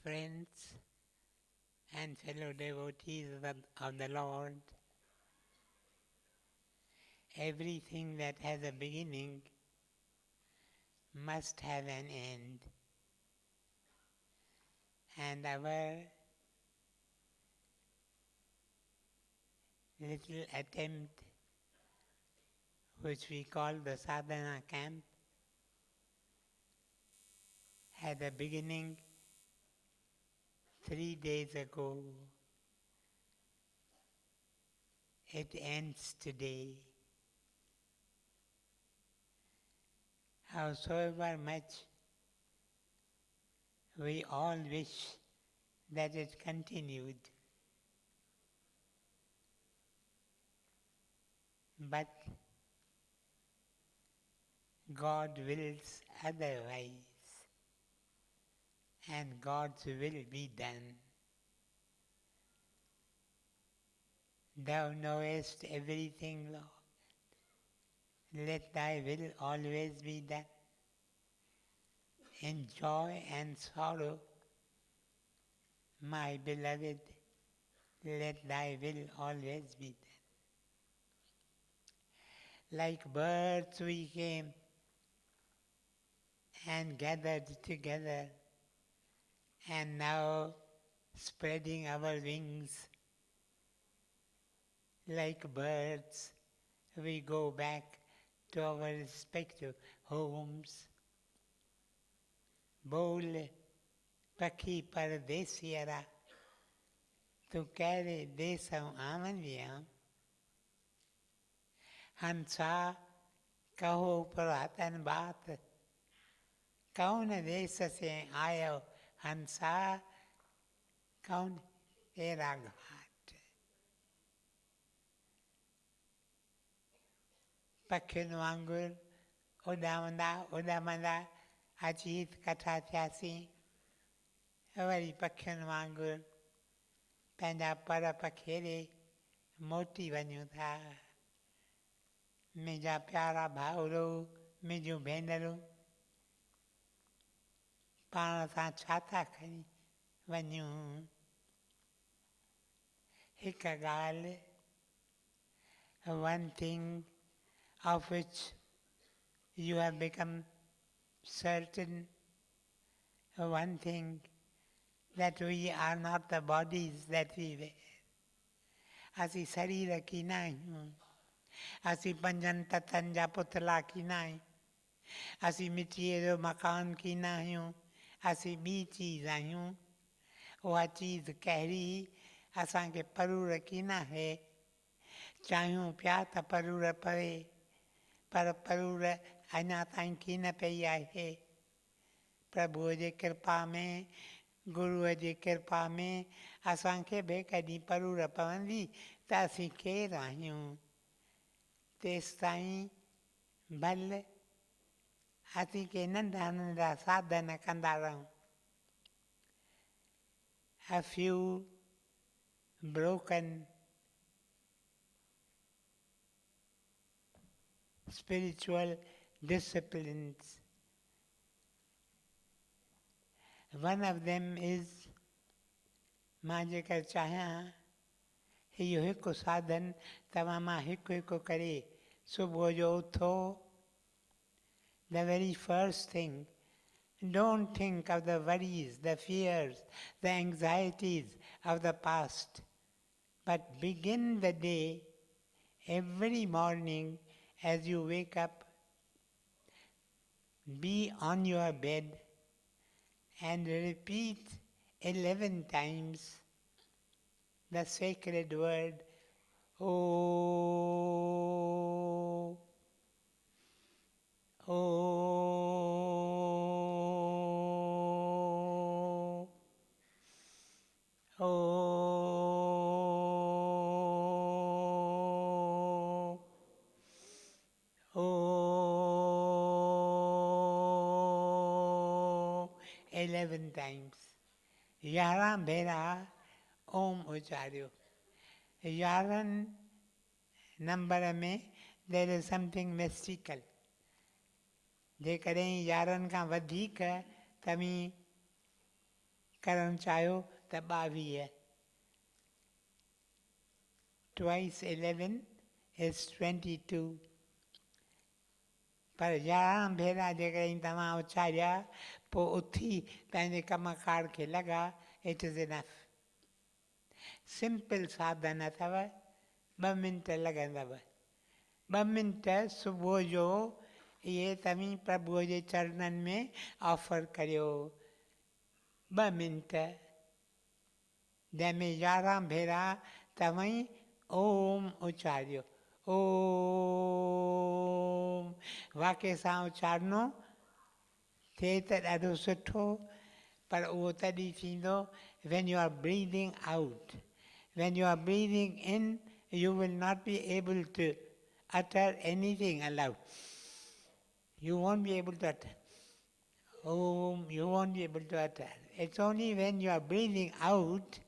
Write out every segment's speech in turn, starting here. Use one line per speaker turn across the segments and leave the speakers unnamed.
friends and fellow devotees of the Lord, everything that has a beginning must have an end. And our little attempt, which we call the sadhana camp, had a beginning 3 days ago. It ends today. Howsoever much we all wish that it continued, but God wills otherwise, and God's will be done. Thou knowest everything, Lord. Let thy will always be done. In joy and sorrow, my beloved, let thy will always be done. Like birds we came and gathered together, and now spreading our wings like birds, we go back to our respective homes. बोल पखी परदेसियरा तू कह देसम आमनिया हंसा कहो पुरातन बात कौन देश से आयो हंसा कौन तेरा घाट पखियुनि वांगुरु उॾामंदा उॾामंदा अजीत कथा थियासीं वरी पखियुनि वांगुरु पंहिंजा पर पखेरे मोटी वञूं था। मुंहिंजा प्यारा भाउरो मुंहिंजूं भेनरूं पाण सां छा था खणी वञूं। हिकु ॻाल्हि, one thing of which you have become certain, one thing, that we are not the bodies that we wear. असीं शरीर की न आहियूं, असीं पंजनि तत्वनि जा पुतला की न आहियूं, असीं मिटीअ जो मकान की न आहियूं, असीं ॿी चीज़ आहियूं। उहा चीज़ कहिड़ी असांखे परूर की न आहे। चाहियूं पिया त परूर पवे, पर परूर अञा ताईं की न पई आहे। प्रभुअ जे कृपा में, गुरूअ जी कृपा में असांखे बि कॾहिं परूर पवंदी त असीं केरु आहियूं। तेसिताईं भले असीं के नंढा नंढा साधन कंदा रहूं। A few broken spiritual disciplines. One of them is, मां जेकर चाहियां इहो हिकु साधन तव्हां मां हिकु हिकु करे सुबुह जो उथो। The very first thing, don't think of the worries, the fears, the anxieties of the past, but begin the day every morning as you wake up. Be on your bed and repeat 11 times the sacred word, Oh, Oh, Oh, Oh, 11 times. 11 Bhera Om उचारियो। 11 number में there is something mystical. जेकॾहिं 11 खां वधीक तव्हीं करणु चाहियो त 22. Twice 11 is 22. पर 11 भेरा जेकॾहिं तव्हां उचारिया पोइ उथी पंहिंजे कमकार खे लॻा, इट इज़ इनफ. सिंपल साधन अथव, 2 मिंट लॻंदव. 2 मिंट सुबुह जो इहे तव्हीं प्रभुअ जे चरणनि में ऑफर करियो. 2 मिंट जंहिंमें 11 भेरा तव्हां ओम उचारियो. ओम वाके सां उचारणो थिए त ॾाढो सुठो, पर उहो तॾहिं थींदो when you are breathing out. When you are breathing in, you will not be able to utter anything aloud. You won't be able to utter. Om, you won't be able to utter. It's only when you are breathing out,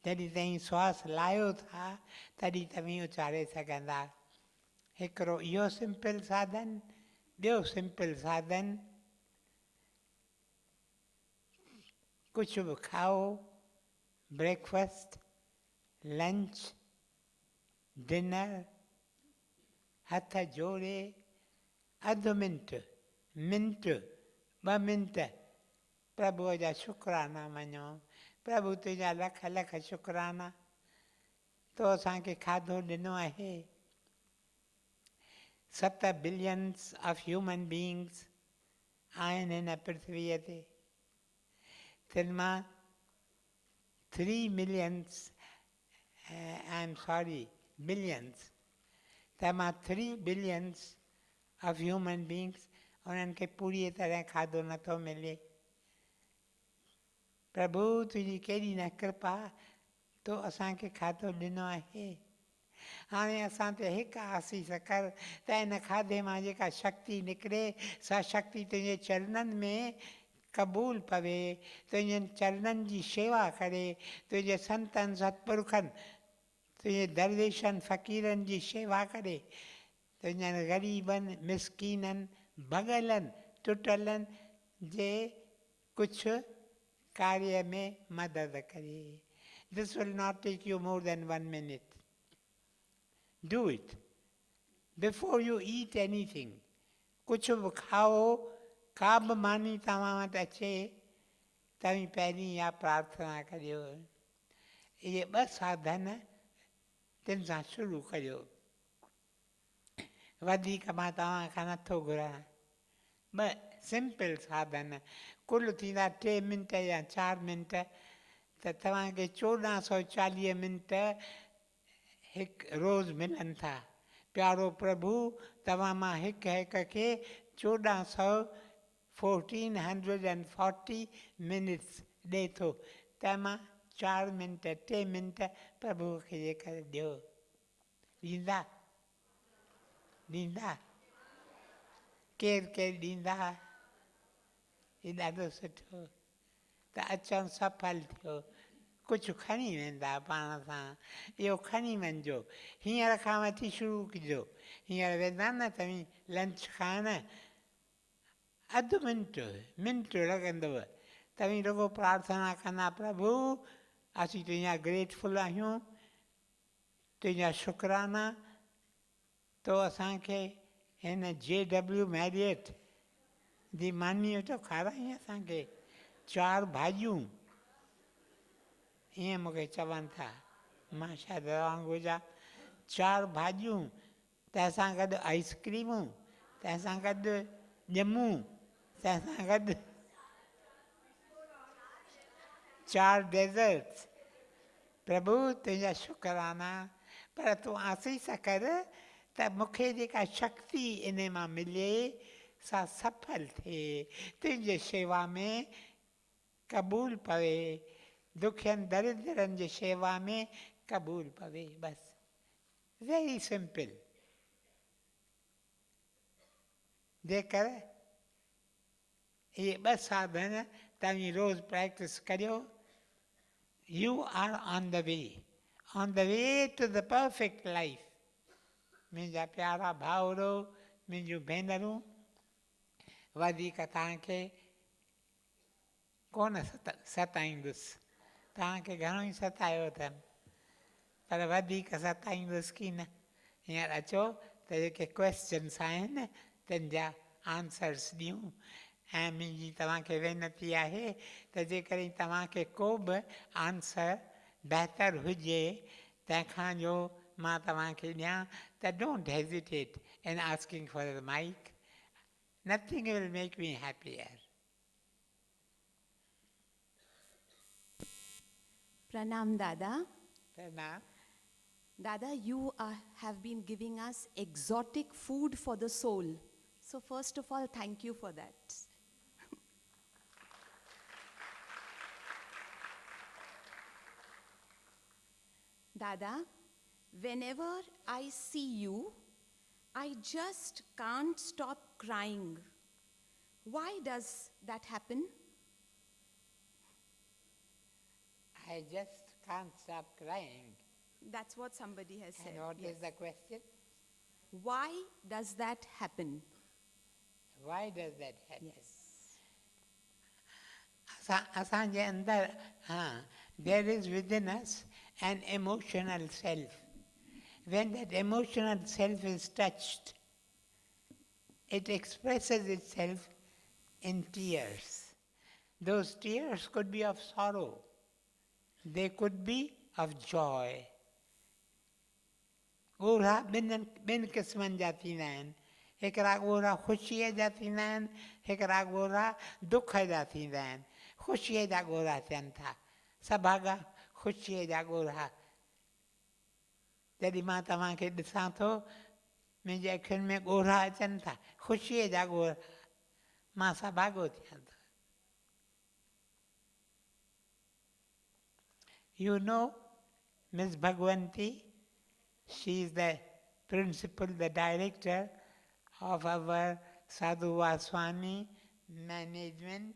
जॾहिं तव्हीं श्वास लाहियो था तॾहिं तव्हीं उचारे सघंदा. हिकिड़ो इहो सिंपल साधन. ॿियो सिंपल साधन, कुझु बि खाओ, ब्रेकफास्ट, लंच, डिनर, हथ जोड़े अधु मिंट, 2 मिंट प्रभुअ जा शुकराना मञो. प्रभु तुंहिंजा लख लख शुकराना, तो असांखे खाधो ॾिनो आहे. 7 बिलियन्स ऑफ ह्यूमन बीइंग्स आहिनि हिन पृथ्वीअ ते. तिन मां 3 मिलियन्स, बिलियन्स, त मां 3 बिलियन्स ऑफ ह्यूमन बीइंग्स उन्हनि खे पूरी तरह खाधो नथो मिले. प्रभु तुंहिंजी केॾी न कृपा, तो असांखे खाधो ॾिनो आहे. हाणे असां ते हिकु आसीस कर त हिन खाधे मां जेका शक्ति निकिरे सा शक्ति तुंहिंजे चरणनि में क़बूल पवे. तुंहिंजनि चरणनि जी शेवा करे, तुंहिंजे संतनि सतपुरखनि, तुंहिंजे दरवेशनि फ़क़ीरनि जी शेवा करे, तुंहिंजनि ग़रीबनि मिसकीननि भॻलनि टुटलनि जे कुझु कार्य में मदद करे. This will not take you more than 1 minute. Do it. Before you eat anything, कुझु बि खाओ, का बि मानी तव्हां वटि अचे, तव्हीं पहिरीं इहा प्रार्थना करियो. इहे 2 साधन तिन सां शुरू करियो. वधीक मां तव्हां खां नथो घुरां. 2 सिंपल साधन कुल थींदा 3 मिंट या 4 मिंट, त तव्हांखे 1440 मिंट हिकु रोज़ु मिलनि था. प्यारो प्रभु तव्हां मां हिकु हिक खे 1440 मिनट्स ॾिए थो, त मां 4 मिंट 3 मिंट प्रभुअ खे जेकर ॾियो. ॾींदा? ॾींदा? केरु केरु ॾींदा? हीउ ॾाढो सुठो. त अचणु सफल थियो. कुझु खणी वेंदा पाण सां, इहो खणी वञिजो. हींअर खां वठी शुरू कजो. हींअर वेंदा न तव्हीं लंच खाइण, अधु मिंट लॻंदव. तव्हीं रुॻो प्रार्थना कंदा, प्रभु असीं तुंहिंजा ग्रेटफुल आहियूं, तुंहिंजा शुकराना, तो असांखे हिन JW मैरियट जी मानीअ तो खाराई असांखे 4 भाॼियूं. ईअं मूंखे चवनि था, मां शायदि रॉन्ग हुजां. 4 भाॼियूं, तंहिंसां गॾु आइस्क्रीमूं, तंहिंसां गॾु ॼमूं, तंहिंसां गॾु 4 डेज़र्ट्स. प्रभु तुंहिंजा शुकराना. पर तूं आसीस कर त मूंखे जेका शक्ति इन मां मिले सा सफल थिए, तुंहिंजे शेवा में क़बूल पवे, दुखियनि दरिद्रनि जी शेवा में क़बूल पवे. बसि वेरी सिंपल. जेकर इहे 2 साधन तव्हीं रोज़ प्रैक्टिस करियो, you are on the way to the perfect life. मुंहिंजा प्यारा भाउरो, मुंहिंजूं भेनरूं, वधीक तव्हांखे कोन सताईंदुसि, तव्हांखे घणो ई सतायो अथनि, पर वधीक सताईंदुसि की न। हींअर अचो त जेके क्वेश्चन्स आहिनि तिन जा आंसर्स ॾियूं। ऐं मुंहिंजी तव्हांखे वेनती आहे त जेकॾहिं तव्हांखे को बि आंसर बहितरु हुजे तंहिंखां जो मां तव्हांखे ॾियां त don't hesitate in asking for the mic. Nothing will make me happier.
Pranam Dada.
Pranam.
Dada, you have been giving us exotic food for the soul. So first of all, thank you for that. Dada, whenever I see you, I just can't stop crying. Why does that happen?
I just can't stop crying.
That's what somebody has said.
And what
yes.
is the question?
Why does that happen?
Why does that happen?
Yes.
असांजे अंदरि there is within us an emotional self. When that emotional self is touched, it expresses itself in tears. Those tears could be of sorrow. They could be of joy. ॻोढ़ा ॿिनि क़िस्मनि जा थींदा आहिनि. हिकिड़ा ॻोढ़ा ख़ुशीअ जा थींदा आहिनि, हिकिड़ा ॻोढ़ा दुख जा थींदा आहिनि. ख़ुशीअ जा ॻोढ़ा थियनि था. सभागा ख़ुशीअ जा ॻोढ़ा. जॾहिं मां तव्हांखे ॾिसां थो मुंहिंजी अखियुनि में ॻोढ़ा अचनि था, ख़ुशीअ जा ॻोढ़ा, मां सभागो थियां थो. You know Ms. Bhagwanti, she is the principal, the director of our Sadhu Vaswani Management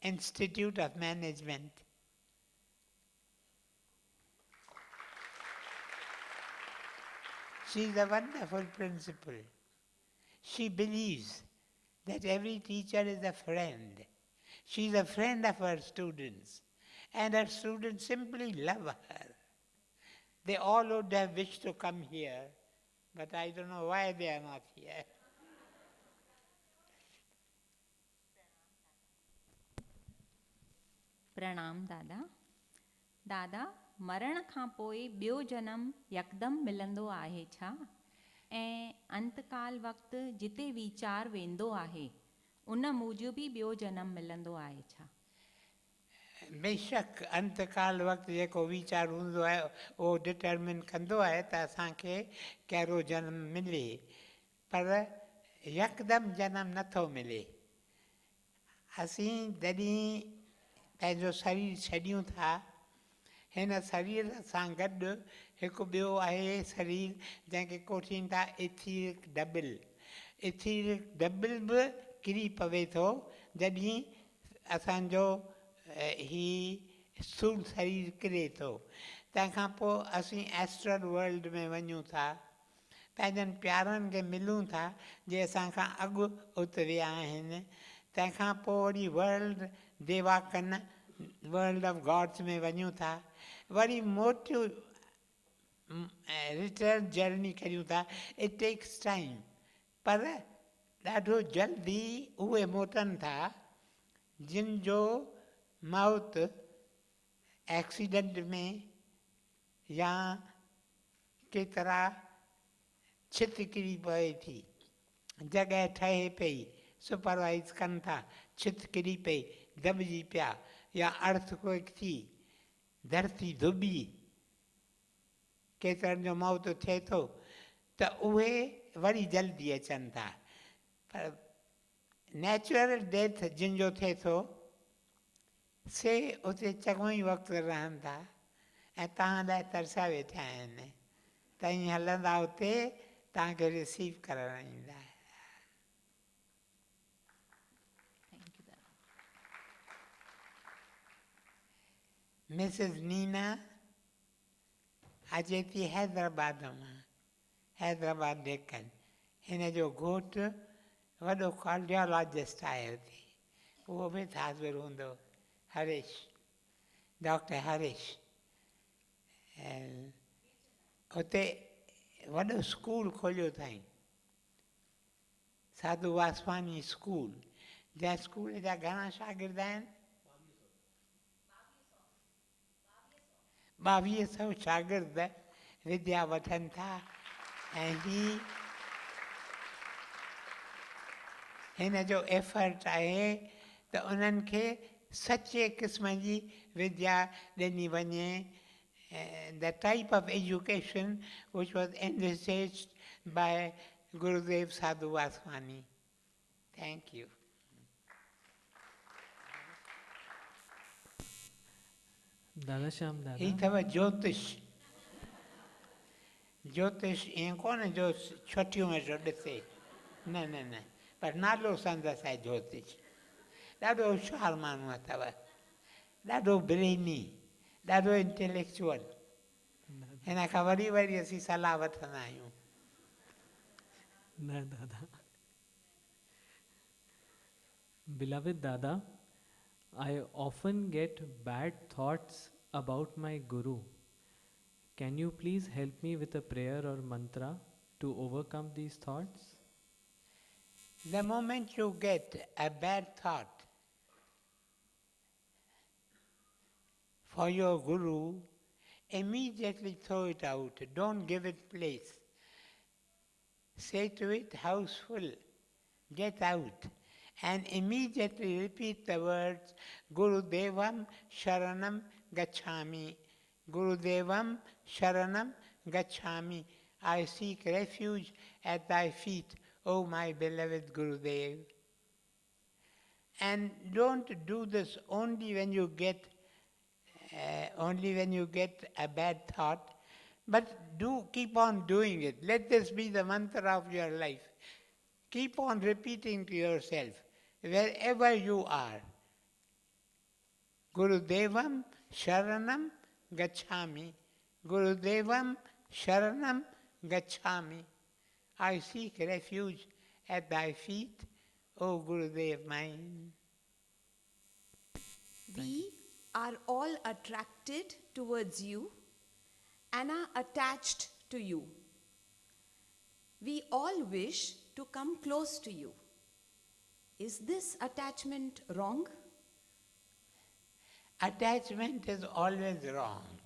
Institute of Management. She is a wonderful principal. She believes that every teacher is a friend. She is a friend of her students, and her students simply love her. They all would have wished to come here, but I don't know why they are not here.
प्रणाम दादा. दादा, मरण खां पोइ ॿियो जनम यकदमि मिलंदो आहे छा? ऐं अंतकाल वक़्तु जिते वीचार वेंदो आहे उन मूजिबि ई ॿियो जनम मिलंदो आहे छा?
बेशक अंतकाल वक़्तु जेको वीचार हूंदो आहे उहो डिटरमिन कंदो आहे त असांखे कहिड़ो जनम मिले, पर यकदमि जनम नथो मिले. असीं जॾहिं पंहिंजो शरीर छॾियूं था, हिन शरीर सां गॾु हिकु ॿियो आहे शरीर जंहिंखे कोठीनि था इथीरिक डबल. इथीरिक डबल बि किरी पवे थो जॾहिं असांजो ही स्थूल शरीर किरे थो. तंहिंखां पोइ असीं एस्ट्रल वर्ल्ड में वञूं था, पंहिंजनि प्यारनि खे मिलूं था जे असांखां अॻु उतरिया आहिनि. तंहिंखां पोइ वरी वर्ल्ड देवाकन वर्ल्ड ऑफ गॉड्स में वञूं था, वरी मोटियूं रिटर्न जर्नी करियूं था. इट टेक्स टाइम, पर ॾाढो जल्दी उहे मोटनि था जिन जो मौत एक्सीडेंट में या केतिरा छित किरी पए थी, जॻह ठहे पई, सुपरवाइज़ कनि था, छित किरी पई, दॿिजी पिया, या अर्थक्वेक थी, धरती धुॿी, केतिरनि जो मौत थिए थो, त उहे वरी जल्दी अचनि था. पर नेचुरल डेथ जिन जो थिए थो से उते चङो ई वक़्तु रहनि था ऐं तव्हां लाइ तरसिया वेठा आहिनि. तव्हीं हलंदा उते तव्हांखे रिसीव करणु ईंदा. मिसिस नीना अचे थी हैदराबाद मां, हैदराबाद डेक्कन. हिन जो घोटु वॾो कार्डियोलॉजिस्ट आयो थी, उहो बि हाज़िर हूंदो, हरीश, डॉक्टर हरीश। ऐं हुते वॾो स्कूल खोलियो अथई, साधू वासवानी स्कूल। जंहिं स्कूल जा घणा शागिर्द आहिनि? 2200 शागिर्द विद्या वठनि था। ऐं हिन जो एफर्ट आहे त उन्हनि खे सचे क़िस्म जी विद्या ॾिनी वञे। The type of education which was envisaged by Gurudev Sadhu Vaswani. Thank you.
दादा श्याम
ही
दादा
अथव ज्योतिष। ज्योतिष ईअं कोन जो छटियूं में जो ॾिसे, न न न, पर नालो संदसि आहे ज्योतिष। ॾाढो होशियारु माण्हू अथव, ॾाढो ब्रेनी, ॾाढो इंटेलेक्चुअल। हिन खां वरी वरी असीं सलाह वठंदा आहियूं।
न दादा Beloved Dada, I often get bad thoughts about my Guru. Can you please help me with a prayer or mantra to overcome these thoughts?
The moment you get a bad thought for your Guru, immediately throw it out. Don't give it place. Say to it, house full, get out. And immediately repeat the words, Guru Devam Sharanam Gacchami. Guru Devam Sharanam Gacchami. I seek refuge at thy feet, O my beloved Gurudev. And don't do this only when you get a bad thought, but do keep on doing it. Let this be the mantra of your life. Keep on repeating to yourself, wherever you are, Gurudevam Sharanam Gacchami. Gurudevam Sharanam Gacchami. I seek refuge at thy feet, O Gurudev mine.
We are all attracted towards you and are attached to you. We all wish to come close to you. Is this attachment wrong?
Attachment is always wrong.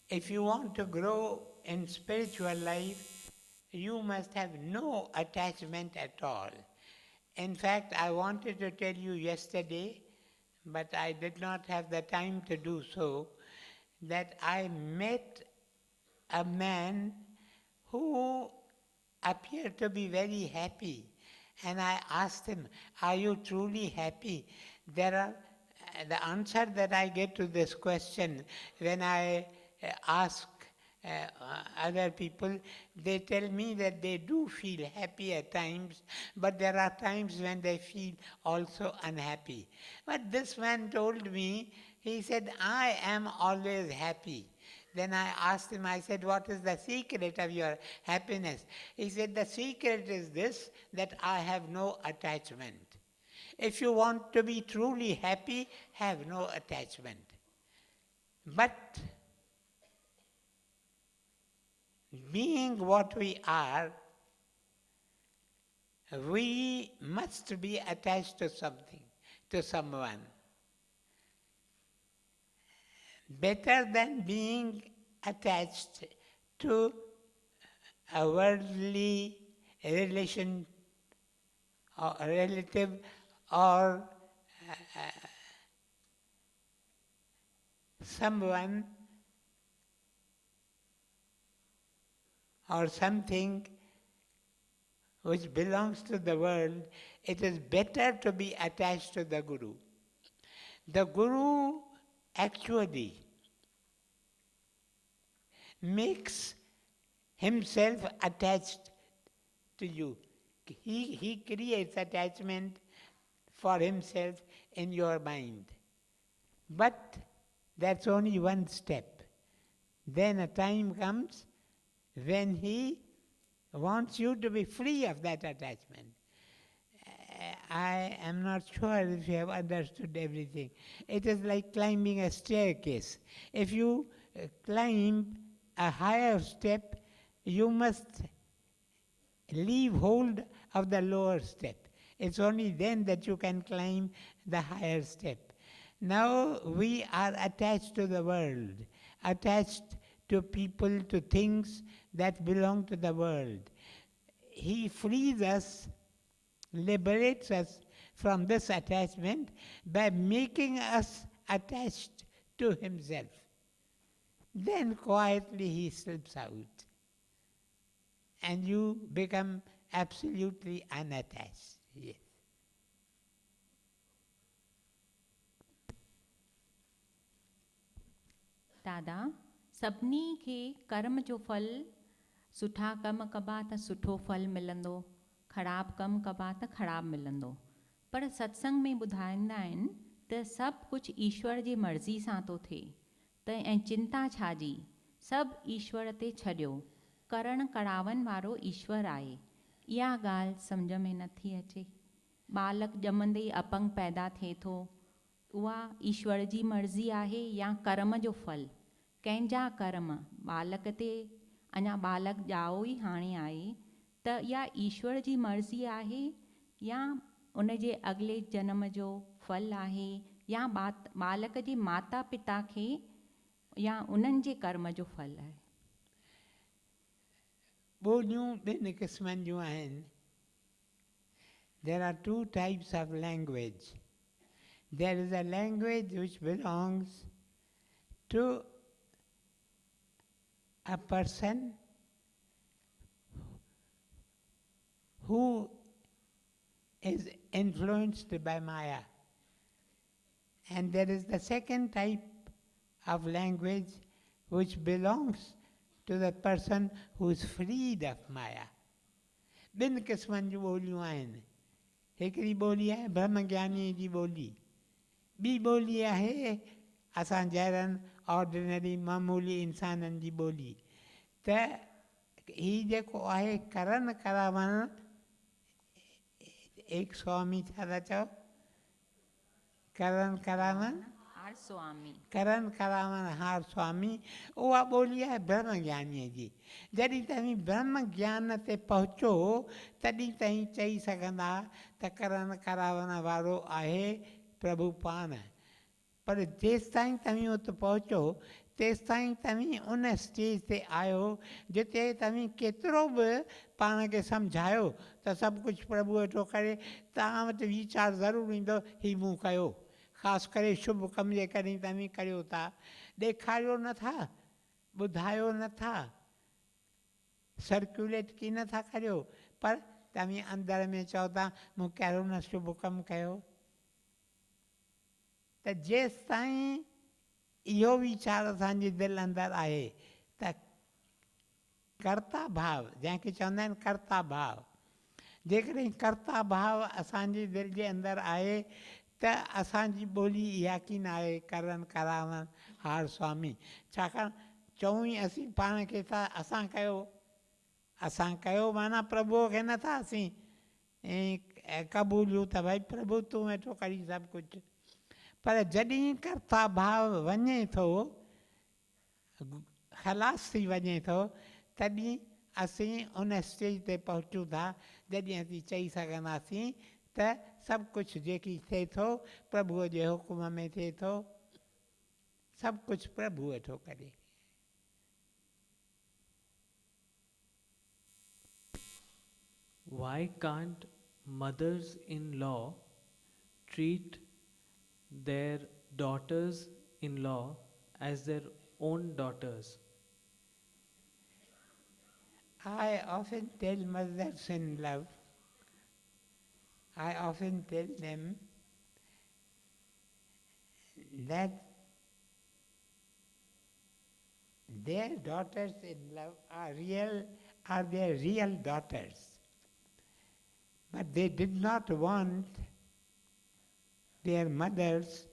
If you want to grow in spiritual life, you must have no attachment at all. In fact, I wanted to tell you yesterday, but I did not have the time to do so, that I met a man who appeared to be very happy. And I asked him, are you truly happy? The answer that I get to this question when I ask other people, they tell me that they do feel happy at times, but there are times when they feel also unhappy. But this man told me, he said, I am always happy. Then I asked him, I said, what is the secret of your happiness? He said, the secret is this, that I have no attachment. If you want to be truly happy, have no attachment. But being what we are, we must be attached to something, to someone. Better than being attached to a worldly relation or a relative or someone or something which belongs to the world, it is better to be attached to the Guru. The Guru actually makes himself attached to you. He creates attachment for himself in your mind. But that's only one step. Then a time comes when he wants you to be free of that attachment. I am not sure if you have understood everything. It is like climbing a staircase. If you climb a higher step, you must leave hold of the lower step. It's only then that you can climb the higher step. Now we are attached to the world, attached to people, to things that belong to the world. He frees us, liberates us from this attachment by making us attached to himself. Then quietly he slips out and you become absolutely unattached. Yes.
दादा सभिनी खे कर्म जो फल सुठा कम कबा त सुठो फल मिलंदो, ख़राबु कमु कबा त ख़राबु मिलंदो। पर सत्संग में ॿुधाईंदा आहिनि त सभु कुझु ईश्वर जी मर्ज़ी सां थो थिए, त ऐं चिंता छा जी, सभु ईश्वर ते छॾियो, करण करावनि वारो ईश्वर आहे। इहा ॻाल्हि सम्झ में नथी अचे। बालक ॼमंदे ई अपंग पैदा थिए थो, उहा ईश्वर जी मर्ज़ी आहे या कर्म जो फल? कंहिंजा कर्म बालक ते, अञा बालक ॼाओ ई हाणे आहे, त इहा ईश्वर जी मर्ज़ी आहे या उन जे अॻिले जनम जो फल आहे, या बालक जे माता पिता खे या उन्हनि जे कर्म जो फल आहे?
ॿोलियूं ॿिनि क़िस्मनि जूं आहिनि. There are two types of language. There is a language which belongs to a person who is influenced by Maya. And there is the second type of language which belongs to the person who is freed of Maya. ॿिनि क़िस्मनि जूं ॿोलियूं आहिनि. हिकिड़ी ॿोली आहे ब्रह्मज्ञानी जी ॿोली, ॿी ॿोली आहे असां जहिड़नि ऑर्डिनरी मामूली इंसाननि जी ॿोली. त हीउ जेको आहे करण करावण, एक स्वामी छा था चओ, करण करावण
हार स्वामी,
करण करावण हार स्वामी, उहा ॿोली आहे ब्रह्मज्ञानीअ जी. जॾहिं तव्हीं ब्रह्म ज्ञान ते पहुचो तॾहिं ताईं चई सघंदा त करण करावण वारो आहे प्रभु पाण. पर जेसि ताईं तव्हीं उते पहुचो तेसि ताईं तव्हीं उन स्टेज ते आहियो जिते तव्हीं केतिरो बि पाण खे सम्झायो त सभु कुझु प्रभु वेठो करे, तव्हां वटि वीचार ज़रूरु ईंदो हीउ मूं कयो. ख़ासि करे शुभ कम जे कॾहिं तव्हीं करियो था, ॾेखारियो नथा, ॿुधायो नथा, सर्कुलेट की नथा करियो, पर तव्हीं अंदर में चओ था मूं कहिड़ो न शुभ कमु कयो. त जेसि ताईं इहो वीचार असांजी दिलि अंदरि आहे त कर्ता भाव, जंहिंखे चवंदा आहिनि कर्ता भाव, जेकॾहिं कर्ता भाव असांजी दिलि जे अंदरि आहे त असांजी ॿोली इहा की न आहे करण करावण हार स्वामी. छाकाणि चऊं ई असीं पाण खे था असां कयो माना प्रभुअ खे नथा असीं क़बूलियूं त भई प्रभु तूं वेठो करी सभु कुझु. पर जॾहिं कर्ता भाव वञे थो, ख़लास थी वञे थो, तॾहिं असीं उन स्टेज ते पहुचूं था जॾहिं असीं चई सघंदासीं त सभु कुझु जेकी थिए थो प्रभुअ जे हुकुम में थिए थो, सभु कुझु प्रभु वेठो करे.
Why can't mothers-in-law treat their daughters-in-law as their own daughters?
I often tell mothers in love, I often tell them that their daughters in love are their real daughters. But they did not want their mothers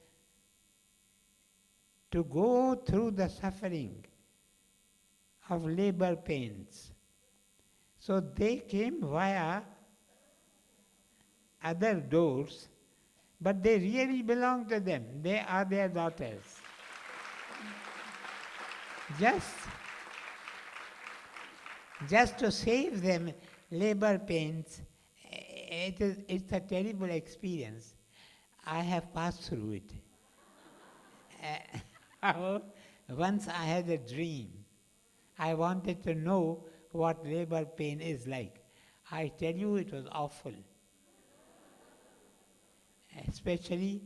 to go through the suffering of labor pains. So they came via other doors, but they really belong to them. They are their daughters. Just to save them labor pains, it's a terrible experience. I have passed through it. Once I had a dream. I wanted to know what labor pain is like. I tell you, it was awful. Especially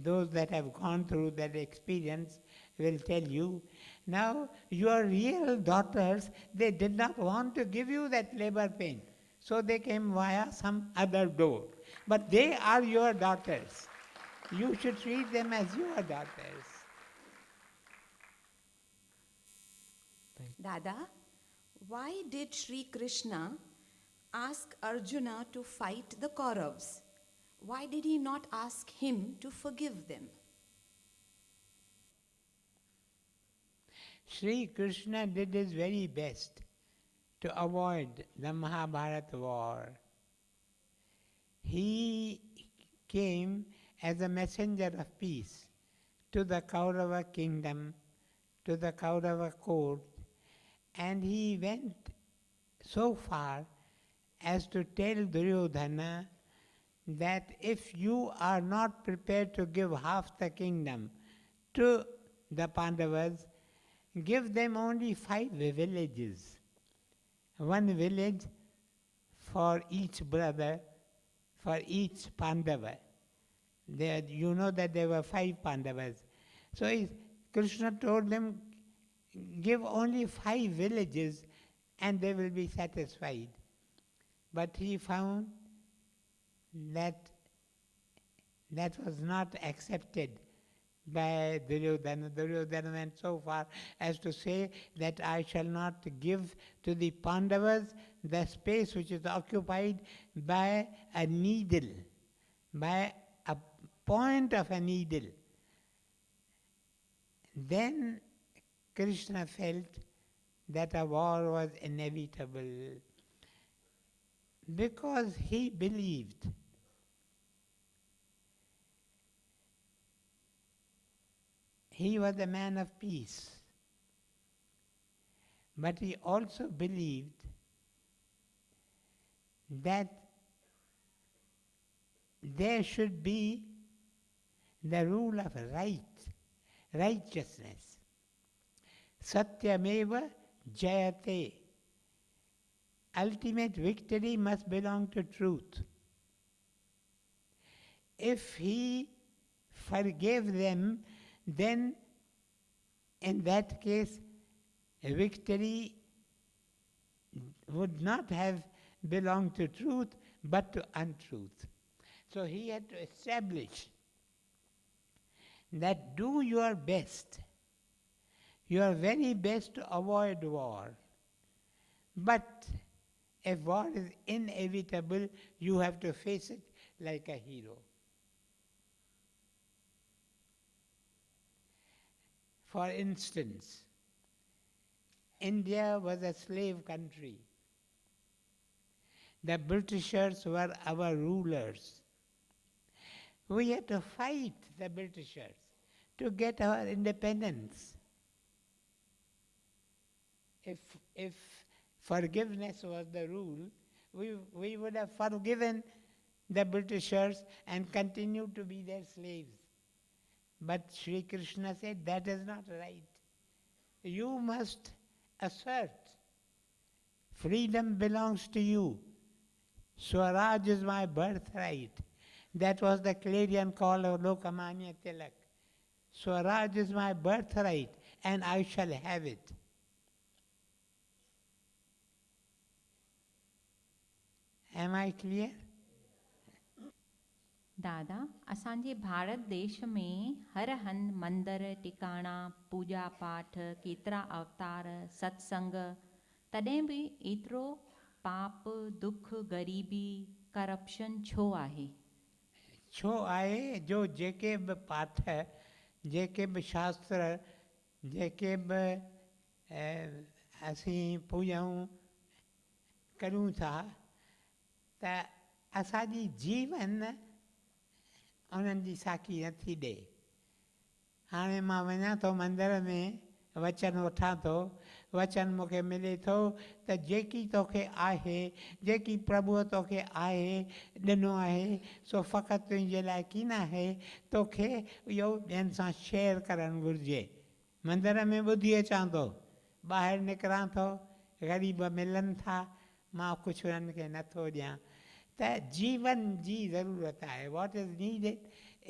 those that have gone through that experience will tell you. Now, your real daughters, they did not want to give you that labor pain. So they came via some other door. But they are your daughters. You should treat them as your daughters.
Dada, why did Sri Krishna ask Arjuna to fight the Kauravas? Why did he not ask him to forgive them?
Sri Krishna did his very best to avoid the Mahabharata war. He came as a messenger of peace to the Kaurava kingdom, to the Kaurava court, and he went so far as to tell Duryodhana that if you are not prepared to give half the kingdom to the Pandavas, give them only 5 villages. 1 village for each brother, for each Pandava. You know that there were 5 Pandavas. So Krishna told them, give only 5 villages and they will be satisfied. But he found that that was not accepted by Duryodhana. Duryodhana went so far as to say that I shall not give to the Pandavas the space which is occupied by a needle, by a point of a needle. Then Krishna felt that a war was inevitable because he believed he was a man of peace. But he also believed that there should be the rule of righteousness. Satyameva jayate. Ultimate victory must belong to truth. If he forgave them, then in that case, victory would not have belonged to truth, but to untruth. So he had to establish that do your best, your very best to avoid war. But if war is inevitable, you have to face it like a hero. For instance, India was a slave country. The Britishers were our rulers. We had to fight the Britishers to get our independence. If forgiveness was the rule, we would have forgiven the Britishers and continued to be their slaves. But Sri Krishna said that is not right. You must assert freedom belongs to you. Swaraj is my birthright. That was the clarion call of Lokamanya Tilak. Swaraj is my birthright and I shall have it. Am I clear?
दादा, असांजे भारत देश में हर हंधि मंदर टिकाणा पूजा पाठ केतिरा अवतार सत्संग तॾहिं बि एतिरो पाप दुख ग़रीबी करप्शन छो आहे?
छो आहे जो जेके बि पाठ जेके बि शास्त्र जेके बि असीं पूॼाऊं करूं था त असांजी जीवन उन्हनि जी साखी नथी ॾे। हाणे मां वञा थो मंदर में वचन वठां थो, वचन मूंखे मिले थो त जेकी तोखे आहे, जेकी प्रभुअ तोखे आहे ॾिनो आहे, सो फ़क़ति तुंहिंजे लाइ कीन आहे, तोखे इहो ॿियनि सां शेयर करणु घुरिजे। मंदर में ॿुधी अचां थो, ॿाहिरि निकिरां थो, ग़रीब मिलनि था, मां कुझु उन्हनि खे नथो ॾियां। त जीवन जी ज़रूरत आहे। What is needed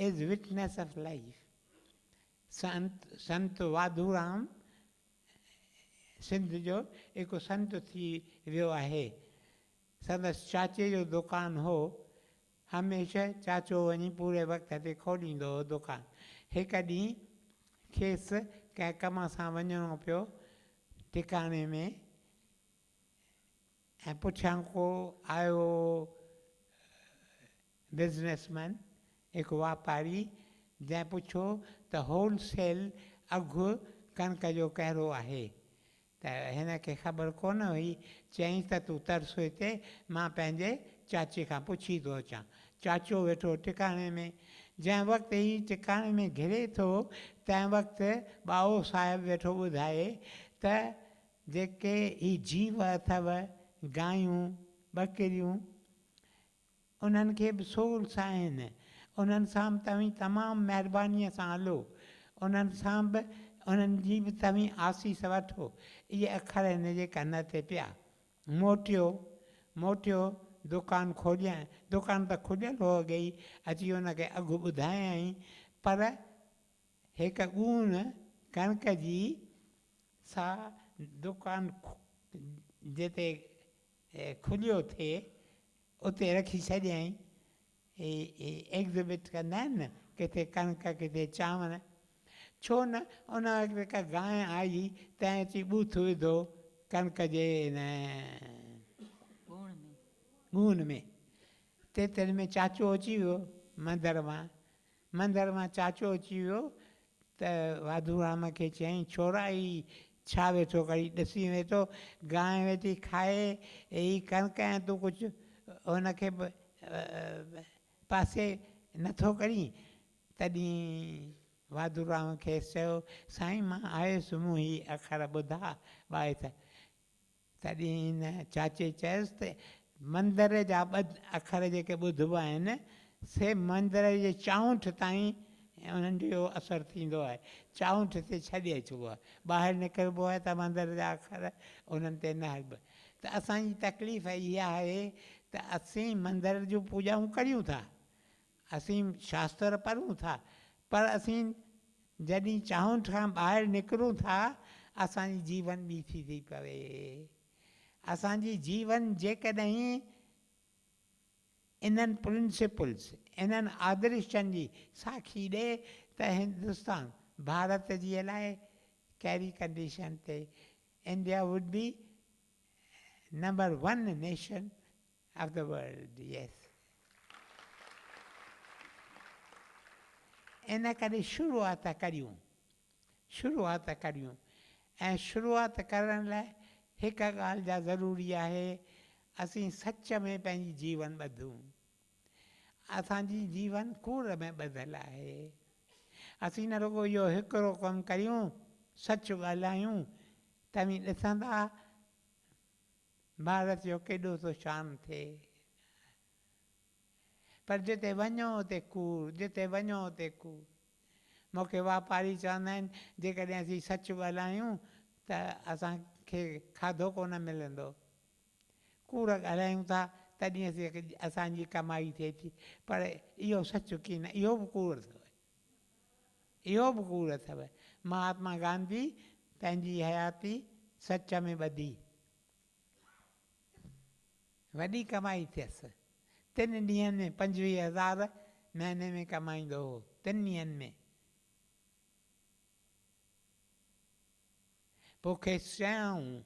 is witness of life. संत वाधूराम सिंध जो हिकु संत थी वियो आहे। संदसि चाचे जो दुकानु हो, हमेशह चाचो वञी पूरे वक़्त ते खोलींदो हो दुकानु। हिकु ॾींहुं खेसि कंहिं कम सां वञिणो पियो टिकाणे में, ऐं पुठियां को आयो बिज़नेसमैन, हिकु वापारी, जंहिं पुछियो त होलसेल अघु कणिक जो कहिड़ो आहे। त हिन खे ख़बर कोन हुई, चयईं त तूं तरसु हिते, मां पंहिंजे चाचे खां पुछी थो अचां। चाचो वेठो टिकाणे में, जंहिं वक़्तु ही टिकाणे में घिरे थो, तंहिं वक़्तु ॿाओ साहिबु वेठो ॿुधाए त जेके ही जीव अथव, गायूं ॿकिरियूं, उन्हनि खे बि सोल्स आहिनि, उन्हनि सां बि तव्हीं तमामु महिरबानीअ सां हलो, उन्हनि सां बि उन्हनि जी बि तव्हीं आसीस वठो। इहे अखर हिन जे कन ते पिया। मोटियो दुकानु खोलियईं, दुकानु त खुलियल हो अॻे ई, अची हुनखे अघु ॿुधायईं, पर हिकु ॻूण कणिक जी सा दुकानु जिते खुलियो थिए उते रखी छॾियईं। एग्ज़िबिट कंदा आहिनि न, किथे कणिक किथे चांवर। छो न उन वक़्तु हिकु गांइ आई, तंहिं अची ॿूथ विधो कणिक जे ॻूण में। तेतरे में चाचो अची वियो मंदर मां चाचो अची वियो त वाधूराम खे चयईं, छोरा ही छा वेठो करी, ॾिसी वेठो गांइ वेठी खाए, ही कणिक, ऐं तूं कुझु हुनखे पासे नथो करी। तॾहिं वाधूराम खेसि चयो, साईं मां आयुसि, मूं ही अखर ॿुधा ॿाए त। तॾहिं हिन चाचे चयुसि त मंदर जा ॿ अखर जेके ॿुधिबा आहिनि, से मंदर जे चाऊंठ ताईं उन्हनि जो असरु थींदो आहे। चाऊंठ ते छॾे अचिबो आहे, ॿाहिरि निकिरबो आहे त मंदर जा अखर उन्हनि ते न हलिबा। त असांजी तकलीफ़ इहा आहे त असीं मंदर जूं पूॼाऊं करियूं था, असीं शास्त्र पढ़ूं था, पर असीं जॾहिं चाऊंठ खां ॿाहिरि निकिरूं था, असांजी जीवन ॿी थी पवे। असांजी जीवन जेकॾहिं इन्हनि प्रिंसिपल्स, इन्हनि आदर्शनि जी साखी ॾे, त हिंदुस्तान भारत जी अलाए कहिड़ी कंडीशन ते, India would be number 1 nation of the world. Yes, इन करे शुरूआत करियूं, ऐं शुरूआत करण लाइ हिकु ॻाल्हि जा ज़रूरी आहे, असीं सच में पंहिंजी जीवन ॿधूं। असांजी जीवन कूड़ में ॿधियलु आहे। असीं न रुॻो इहो हिकिड़ो कमु करियूं, सच ॻाल्हायूं, तव्हीं ॾिसंदा भारत जो केॾो थो शान थिए। पर जिते वञो उते कूड़, जिते वञो उते कूड़। मूंखे वापारी चवंदा आहिनि, जेकॾहिं असीं सच ॻाल्हायूं त असांखे खाधो कोन मिलंदो, कूड़ ॻाल्हायूं था तॾहिं असांजी कमाई थिए थी, पर इहो सच कीन, इहो बि कूड़ अथव। महात्मा गांधी पंहिंजी हयाती सच में ॿधी, वॾी कमाई थियसि। 3 ॾींहंनि में 25,000 महीने में कमाईंदो हो, 3 ॾींहंनि में। पोइ खेसि चयऊं,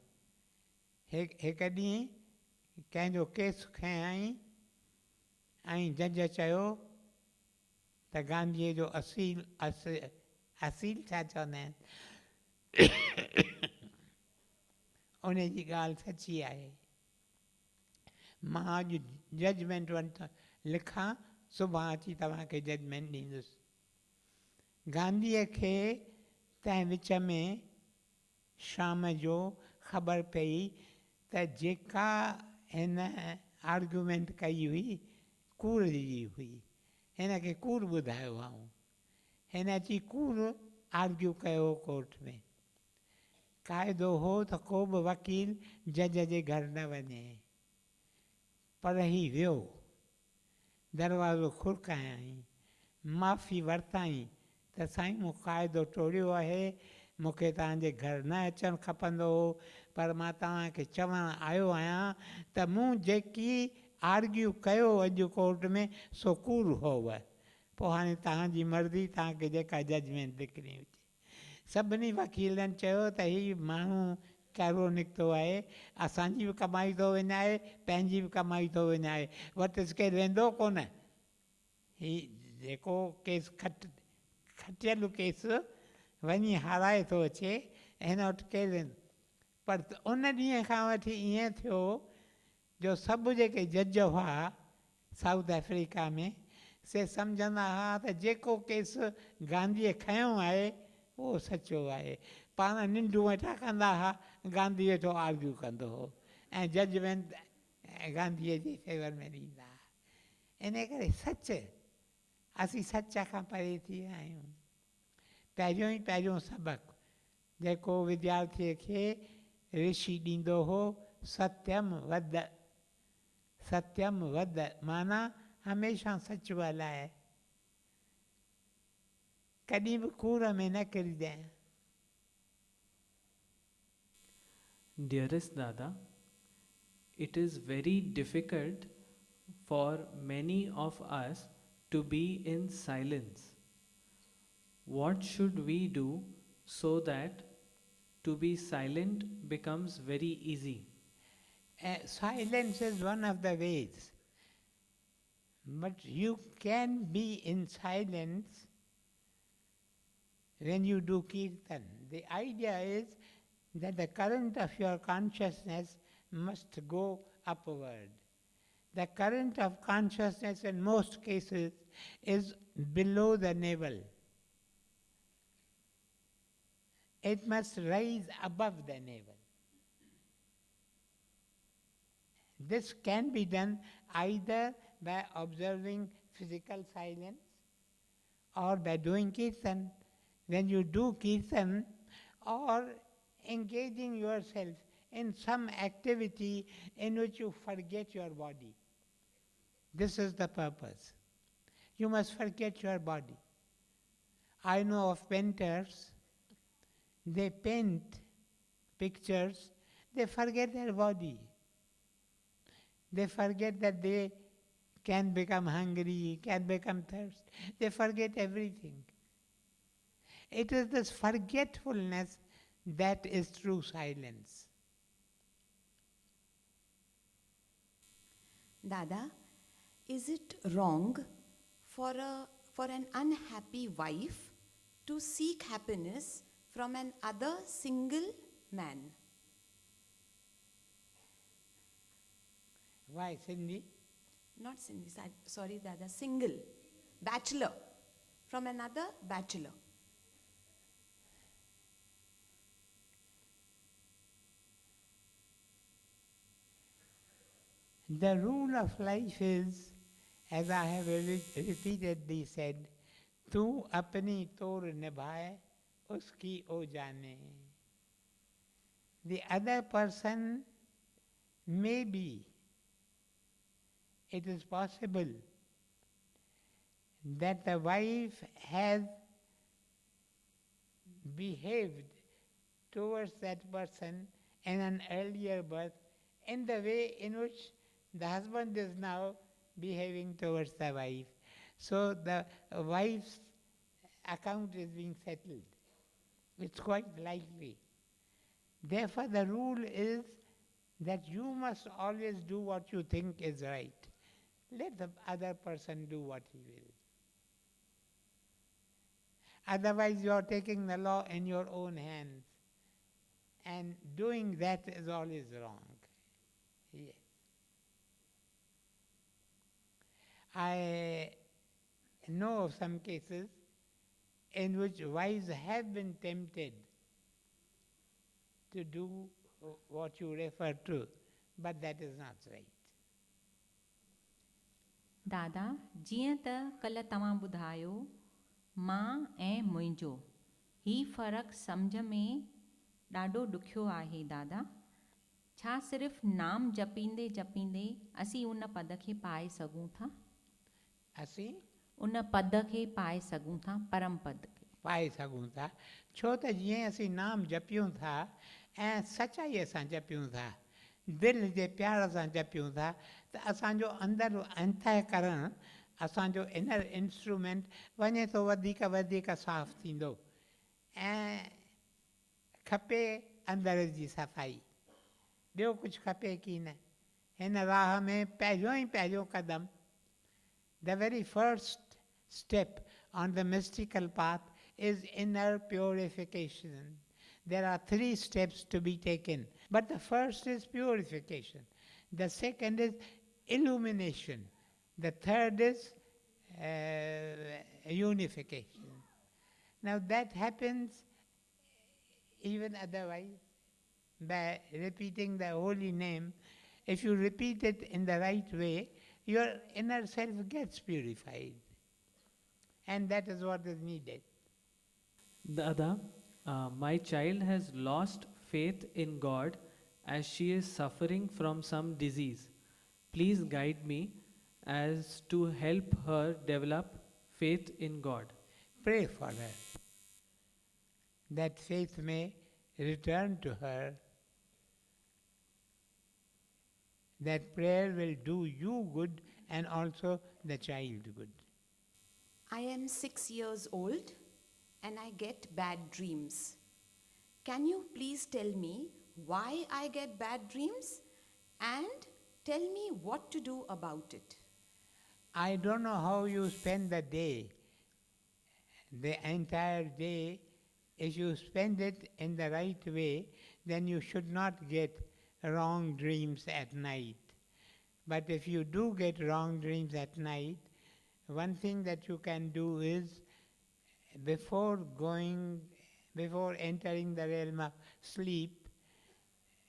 हिकु ॾींहुं कंहिंजो केस खयईं, ऐं जज चयो त गांधीअ जो असील छा चवंदा आहिनि, उन जी ॻाल्हि सची आहे। मां अॼु जजमेंट वटि लिखां, सुभाणे अची तव्हांखे जजमेंट ॾींदुसि। गांधीअ खे तंहिं विच में शाम जो ख़बर पई त जेका हिन आर्ग्यूमेंट कई हुई कूड़ जी हुई, हिन खे कूड़ ॿुधायो हुअऊं। हिन अची कूड़ आर्ग्यू कयो कोर्ट में। क़ाइदो हो त को बि वकील जज जे घर न वञे, पर ही वियो, दरवाज़ो खुरकायईं, माफ़ी वरिताईं त साईं मूं क़ाइदो टोड़ियो आहे, मूंखे तव्हांजे घर न अचणु खपंदो हो, पर मां तव्हांखे चवणु आयो आहियां त मूं जेकी आर्ग्यू कयो अॼु कोर्ट में सो कूड़ हुअव। पोइ हाणे तव्हांजी मर्ज़ी, तव्हांखे जेका जजमेंट लिखणी हुजे। सभिनी वकीलनि चयो त हीउ माण्हू कहिड़ो निकितो आहे, असांजी बि कमाई थो विञाए, पंहिंजी बि कमाई थो विञाए, वटि केरु वेंदो कोन। ही जेको केस खटियल केस वञी हाराए थो अचे, हिन वटि केरु वेंदो। पर उन ॾींहं खां वठी ईअं थियो जो सभु जेके जज हुआ साउथ अफ्रीका में, से सम्झंदा हुआ त जेको केस गांधीअ खयों आहे उहो सचो आहे। पाण निंडूं वेठा कंदा हुआ, गांधी वेठो आर्ग्यू कंदो हो ऐं जजमेंट गांधीअ जे फेवर में ॾींदा हुआ। इन करे सच, असीं सच खां परे थी विया आहियूं। पहिरियों ई पहिरियों सबक़ु जेको विद्यार्थीअ खे ऋषि ॾींदो हो, सत्यम वद, सत्यम वद माना हमेशह सच ॻाल्हाए, कॾहिं बि कूड़ में न किरजांइ।
Dearest Dada, it is very difficult for many of us to be in silence. What should we do so that to be silent becomes very easy?
Silence is one of the ways, but you can be in silence when you do kirtan. The idea is that the current of your consciousness must go upward. The current of consciousness in most cases is below the navel. It must rise above the navel. This can be done either by observing physical silence or by doing kirtan. When you do kirtan or engaging yourself in some activity in which you forget your body. This is the purpose. You must forget your body. I know of painters, they paint pictures, they forget their body. They forget that they can become hungry, can become thirsty. They forget everything. It is this forgetfulness that is true silence.
Dada, is it wrong for an unhappy wife to seek happiness from an other single man?
Why, Cindy?
Not Cindy, sorry Dada, single, bachelor, from another bachelor.
The rule of life is, as I have repeatedly said, तू अपनी तोड़ निभाए उसकी ओ जाने. The other person may be, it is possible that the wife has behaved towards that person in an earlier birth in the way in which the husband is now behaving towards the wife. So the wife's account is being settled. It's quite likely. Therefore the rule is that you must always do what you think is right. Let the other person do what he will. Otherwise you are taking the law in your own hands, and doing that is always wrong. Yes. I know of some cases in which wives have been tempted to do what you refer to, but that is not right.
दादा, जीअं त कल्ह तव्हां ॿुधायो, मां ऐं मुंहिंजो ही फ़र्क़ु सम्झ में ॾाढो ॾुखियो आहे दादा। छा सिर्फ़ु नाम जपींदे जपींदे असीं उन पद खे पाए सघूं था?
असीं
उन पद खे पाए सघूं था, परम पद खे।
पाए सघूं था, छो त जीअं असीं नाम जपियूं था ऐं सचाईअ सां जपियूं था, दिलि जे प्यार सां जपियूं था, त असांजो अंदरि अंतःकरण, असांजो इनर इंस्ट्रूमेंट वञे थो वधीक वधीक साफ़ थींदो ऐं खपे अंदर जी सफ़ाई, ॿियो कुझु खपे की न। हिन राह में पहिरियों ई पहिरियों क़दम, the very first step on the mystical path is inner purification. There are 3 steps to be taken, but the first is purification. The second is illumination. The third is unification. Now that happens even otherwise by repeating the holy name. If you repeat it in the right way, your inner self gets purified. And that is what is needed.
Dada, my child has lost faith in God as she is suffering from some disease. Please guide me as to help her develop faith in God.
Pray for her, that faith may return to her. That prayer will do you good and also the child good.
I am 6 years old and I get bad dreams. Can you please tell me why I get bad dreams and tell me what to do about it?
I don't know how you spend the day, the entire day. If you spend it in the right way, then you should not get wrong dreams at night. But if you do get wrong dreams at night, one thing that you can do is, before entering the realm of sleep,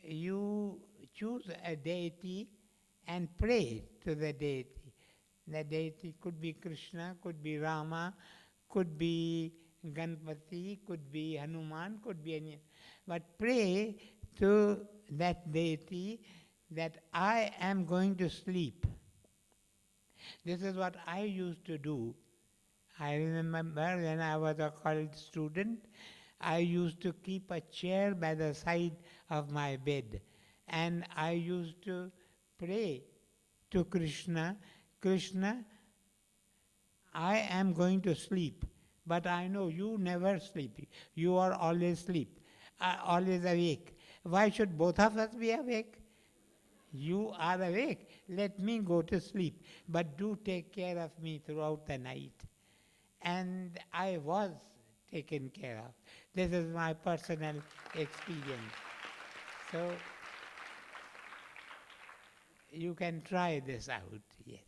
you choose a deity and pray to the deity. The deity could be Krishna, could be Rama, could be Ganpati, could be Hanuman, could be any. But pray to that deity that I am going to sleep. This is what I used to do. I remember when I was a college student, I used to keep a chair by the side of my bed and I used to pray to Krishna, Krishna, I am going to sleep, but I know you never sleep. You are always always awake. Why should both of us be awake? You are awake. Let me go to sleep, but do take care of me throughout the night. And I was taken care of. This is my personal experience. So you can try this out, yes.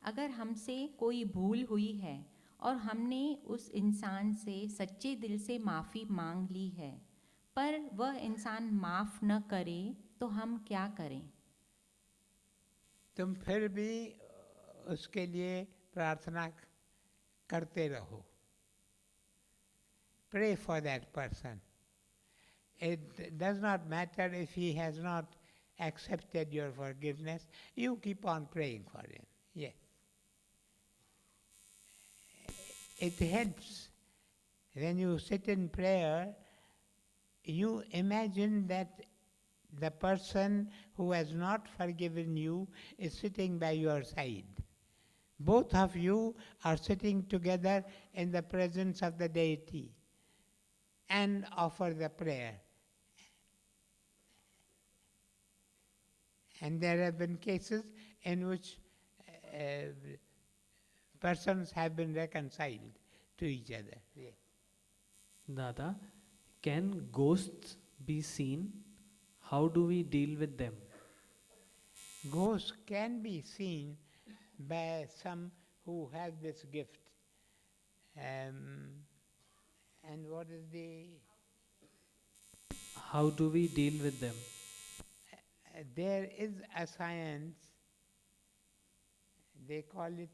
अगर हमसे कोई भूल हुई है और हमने उस इंसान से सच्चे दिल से माफ़ी मांग ली है, पर वह इंसान माफ़ न करे, तो हम क्या करें?
तुम फिर भी उसके लिए प्रार्थना करते रहो. Pray for that person. It does not matter if he has not accepted your forgiveness. You keep on praying for him. Yes. It helps. When you sit in prayer, you imagine that the person who has not forgiven you is sitting by your side. Both of you are sitting together in the presence of the deity and offer the prayer. And there have been cases in which persons have been reconciled to each other. Yes.
Dada, can ghosts be seen? How do we deal with them?
Ghosts can be seen, by some who have this gift. And what is the...
How do we deal with them?
There is a science, they call it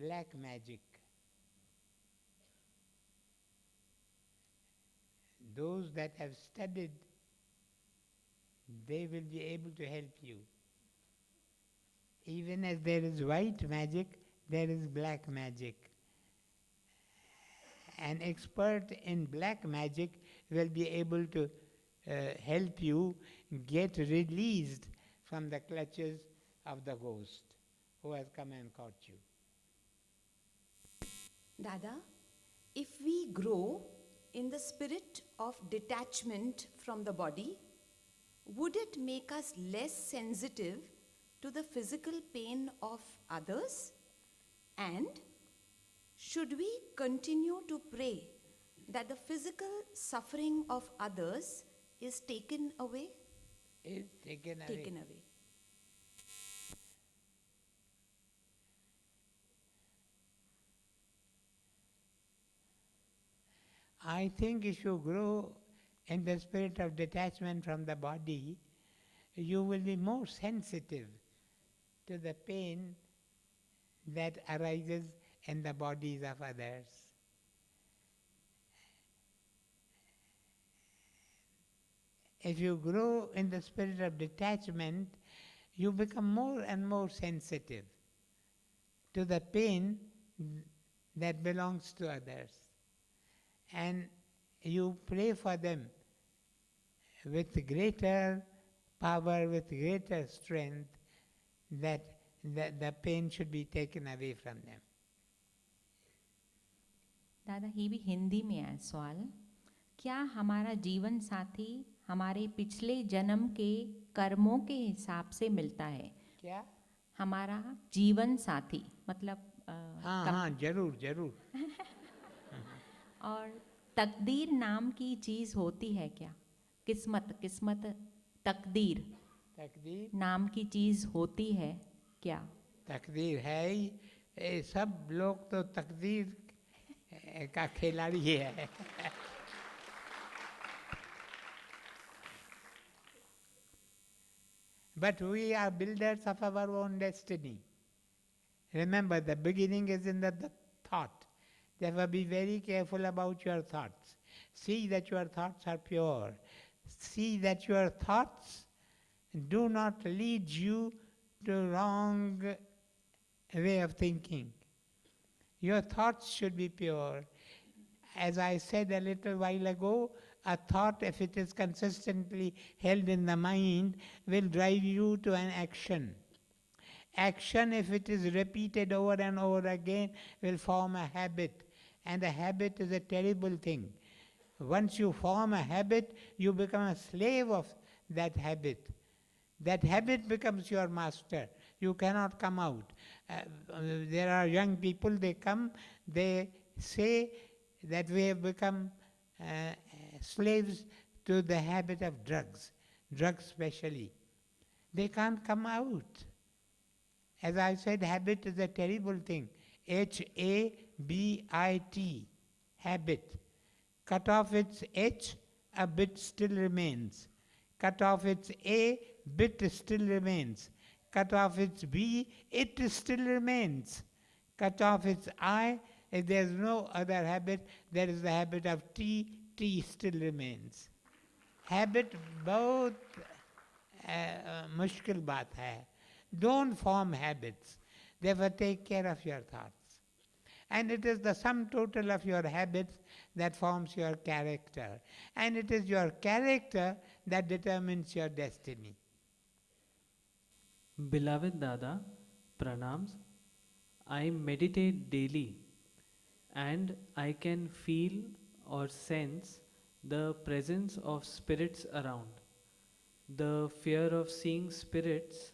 black magic. Those that have studied, they will be able to help you. Even as there is white magic, there is black magic. An expert in black magic will be able to help you get released from the clutches of the ghost who has come and caught you.
Dada, if we grow in the spirit of detachment from the body, would it make us less sensitive to the physical pain of others? And should we continue to pray that the physical suffering of others is taken away?
Is taken away.
Taken away.
I think if you grow in the spirit of detachment from the body, you will be more sensitive to the pain that arises in the bodies of others. If you grow in the spirit of detachment, you become more and more sensitive to the pain that belongs to others. And you pray for them with greater power, with greater strength, that the pain should be taken away from them.
दादा ये भी हिंदी में है सवाल। क्या हमारा जीवन साथी हमारे पिछले जन्म के कर्मों के हिसाब से मिलता है?
क्या?
हमारा जीवन साथी मतलब
हाँ, जरूर जरूर।
और तकदीर नाम की चीज़ होती है क्या? किस्मत तकदीर
तकदीर
नाम की चीज़ होती है क्या?
तकदीर है ही। सब लोग तो तकदीर का खिलाड़ी है। But we are builders of our own destiny. Remember, the beginning is in the thought. Therefore, be very careful about your thoughts. See that your thoughts are pure. See that your thoughts do not lead you to wrong way of thinking. Your thoughts should be pure. As I said a little while ago, a thought, if it is consistently held in the mind, will drive you to an action. Action, if it is repeated over and over again, will form a habit. And a habit is a terrible thing. Once you form a habit, you become a slave of that habit. That habit becomes your master. You cannot come out. There are young people, they come, they say that we have become slaves to the habit of drugs especially. They can't come out. As I said, habit is a terrible thing. H-A-B-I-T, habit. Cut off its H, a bit still remains. Cut off its A, bit still remains. Cut off its B, it still remains. Cut off its I, if there is no other habit, there is the habit of T, T still remains. Habit बहुत मुश्किल बात है. Don't form habits. Therefore, take care of your thoughts. And it is the sum total of your habits that forms your character. And it is your character that determines your destiny.
Beloved Dada, pranams. I meditate daily and I can feel or sense the presence of spirits around. The fear of seeing spirits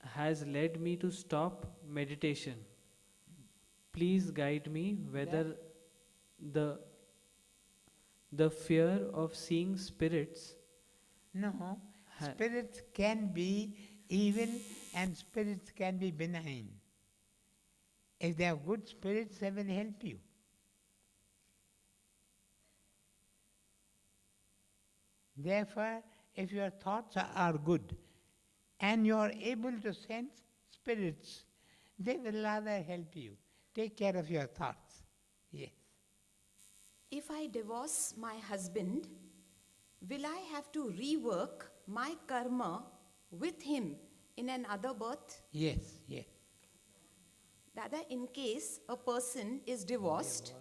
has led me to stop meditation. Please guide me whether the fear of seeing spirits
No, spirits can be Evil and spirits can be benign. If they are good spirits, they will help you. Therefore, if your thoughts are good and you are able to sense spirits, they will rather help you. Take care of your thoughts. Yes.
If I divorce my husband, will I have to rework my karma with him in another birth?
Yes, yes.
Dada, in case a person is divorced,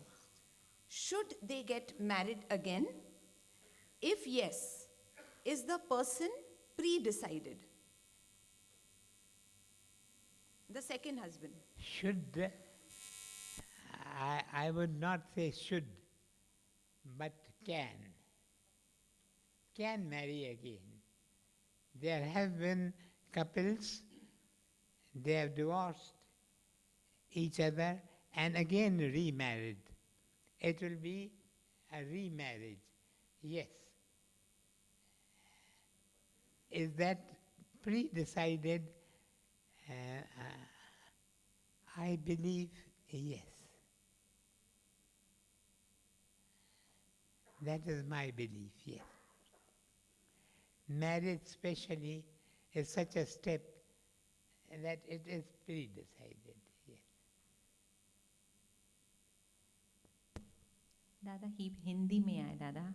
should they get married again? If yes, is the person pre-decided? The second husband.
Should, I would not say should, but can marry again. There have been couples, they have divorced each other and again remarried. It will be a remarriage. Yes. Is that pre-decided? I believe yes. That is my belief, yes. Marriage especially is such a step that it is pre-decided, yes.
दादा ही हिंदी में आए दादा।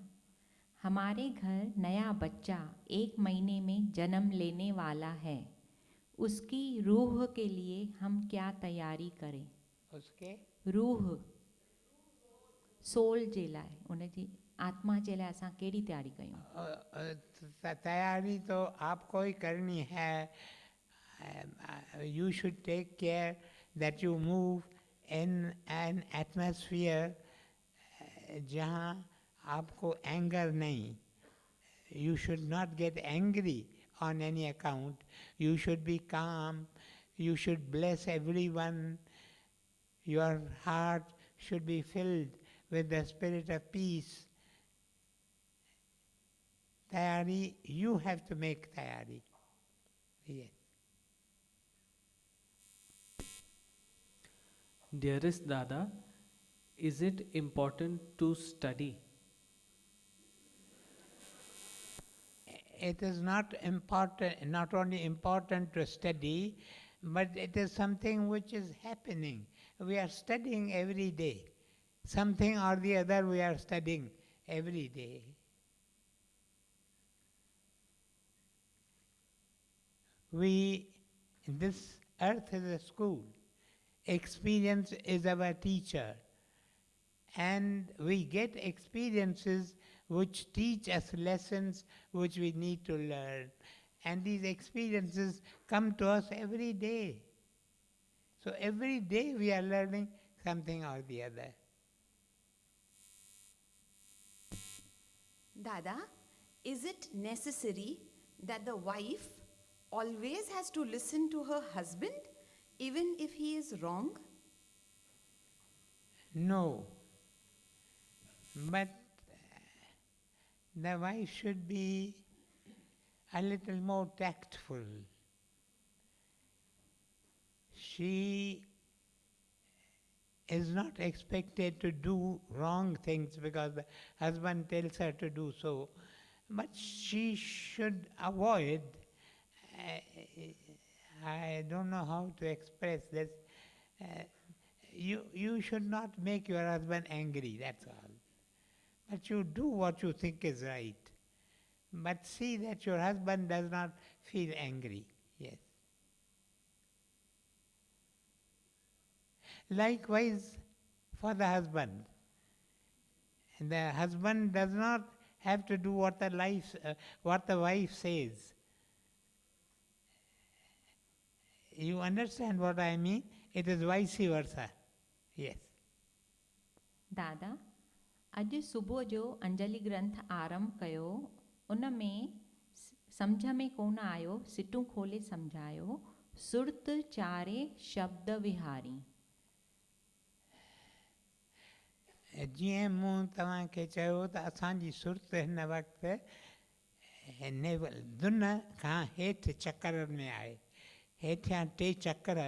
हमारे घर नया बच्चा 1 महीने में जन्म लेने वाला है, उसकी रूह के लिए हम क्या तैयारी करें?
उसके
रूह सोल जे लाइ, उन जी आत्मा जे लाइ असां कहिड़ी तैयारी कयूं?
तैयारी तो आपको ही करनी है. You should take care that you move in an atmosphere जहाँ आपको anger नहीं. You should not get angry on any account. You should be calm. You should bless everyone. Your heart should be filled with the spirit of peace. Tayari, you have to make tayari. Yes.
Dearest Dada, is it important to study?
It is not important, not only important to study, but it is something which is happening. We are studying every day. Something or the other we are studying every day. This earth is a school. Experience is our teacher. And we get experiences which teach us lessons which we need to learn. And these experiences come to us every day. So every day we are learning something or the other.
Dada, is it necessary that the wife always has to listen to her husband even if he is wrong?
No. But the wife should be a little more tactful. She is not expected to do wrong things because the husband tells her to do so, but she should avoid, I don't know how to express this, you should not make your husband angry, that's all. But you do what you think is right. But see that your husband does not feel angry. Yes. Likewise for the husband. The husband does not have to do what the wife says. You understand what I mean? It is vice versa. Yes.
दादा, अॼु सुबुह जो अंजलि ग्रंथ आरंभ कयो, उन में सम्झ में कोन आयो, सिटूं खोले सम्झायो, सुर्त चारे शब्द विहारी.
जीअं मूं तव्हांखे चयो त असांजी सुरत हिन वक़्तु नेवल दुन खां हेठि चकर में आहे, हेठियां 3 चकर,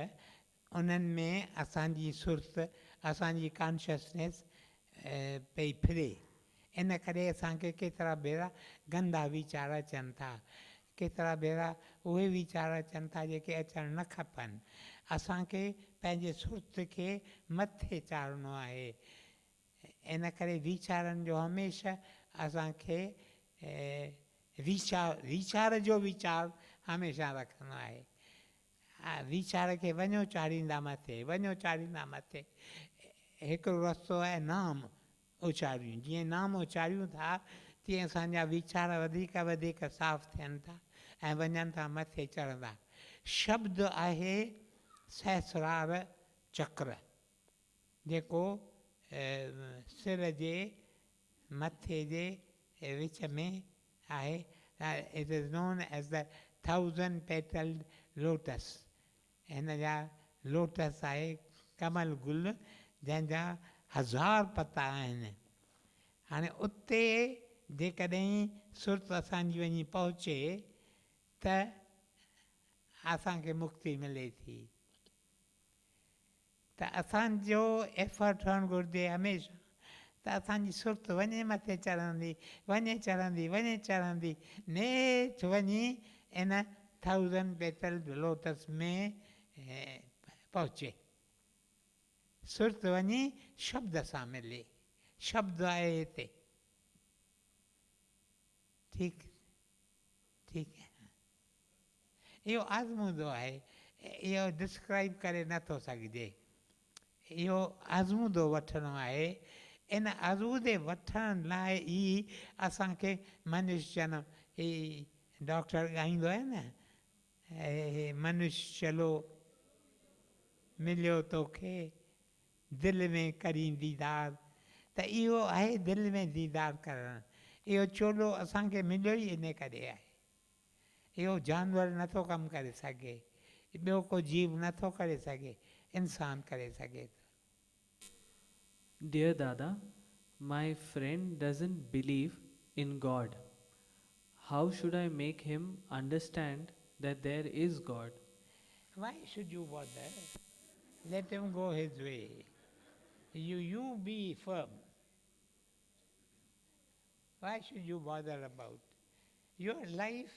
उन्हनि में असांजी सुर्त, असांजी कॉन्शियसनेस पई फिरे। इन करे असांखे केतिरा भेरा गंदा वीचार अचनि था, केतिरा भेरा उहे वीचार अचनि था जेके अचणु न खपनि। असांखे पंहिंजे सुर्त खे मथे चाढ़िणो आहे। इन करे वीचारनि जो हमेशह असांखे वीचार जो वीचार हमेशह रखिणो आहे। वीचार खे वञो चाढ़ींदा मथे, वञो चाढ़ींदा मथे। हिकिड़ो रस्तो आहे नाम उचारियूं, जीअं नाम उचारियूं था तीअं असांजा वीचार वधीक वधीक साफ़ थियनि था ऐं वञनि था मथे चढ़ंदा। शब्द आहे सहस्रार चक्र, जेको सिर जे मथे जे विच में आहे। It is known as the 1000 petaled lotus। हिन जा लोटस आहे कमल गुल जंहिंजा 1000 पता आहिनि। हाणे उते जेकॾहिं सुर्त असांजी वञी पहुचे त असांखे मुक्ति मिले थी। त असांजो एफर्ट हुअणु घुरिजे हमेशह त असांजी सुर्त वञे मथे चढ़ंदी, वञे चढ़ंदी, वञे चढ़ंदी, नेठि वञी इन 1000 petaled लोटस में पहुचे। सुर्त वञी शब्द सां मिले, शब्द आहे हिते। ठीकु ठीकु आहे। इहो आज़मूदो आहे, इहो डिस्क्राइब करे नथो सघिजे। इहो आज़मूदो वठिणो आहे। इन आज़मूदे वठण लाइ ई असांखे मनुष्य जनम, ही डॉक्टर ॻाईंदो आहे न, हे मनुष्य चलो मिलियो तोखे दिलि में करीं दीदार। त इहो आहे दिलि में दीदार करणु। इहो चोलो असांखे मिलियो ई इन करे आहे। इहो जानवर नथो कमु करे सघे, ॿियो को जीव नथो करे सघे, इंसान करे सघे थो।
Dear Dada, my friend doesn't believe in God. How should I make him understand that there is God?
Why should you bother? Let him go his way. You be firm. Why should you bother about? Your life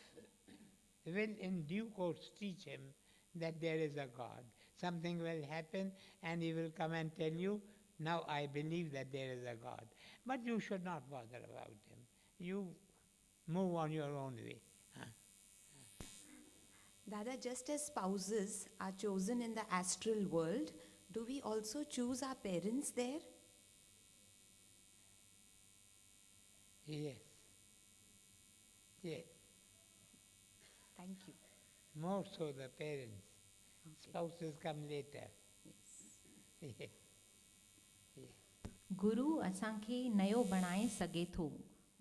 will in due course teach him that there is a God. Something will happen and he will come and tell you, now I believe that there is a God. But you should not bother about him. You move on your own way.
Dada, just as spouses are chosen in the astral world, do we also choose our parents there?
Yes. Yes.
Thank you.
More so the parents. Spouses come later. Yes.
गुरु असांखे नयो बणाए सघे थो।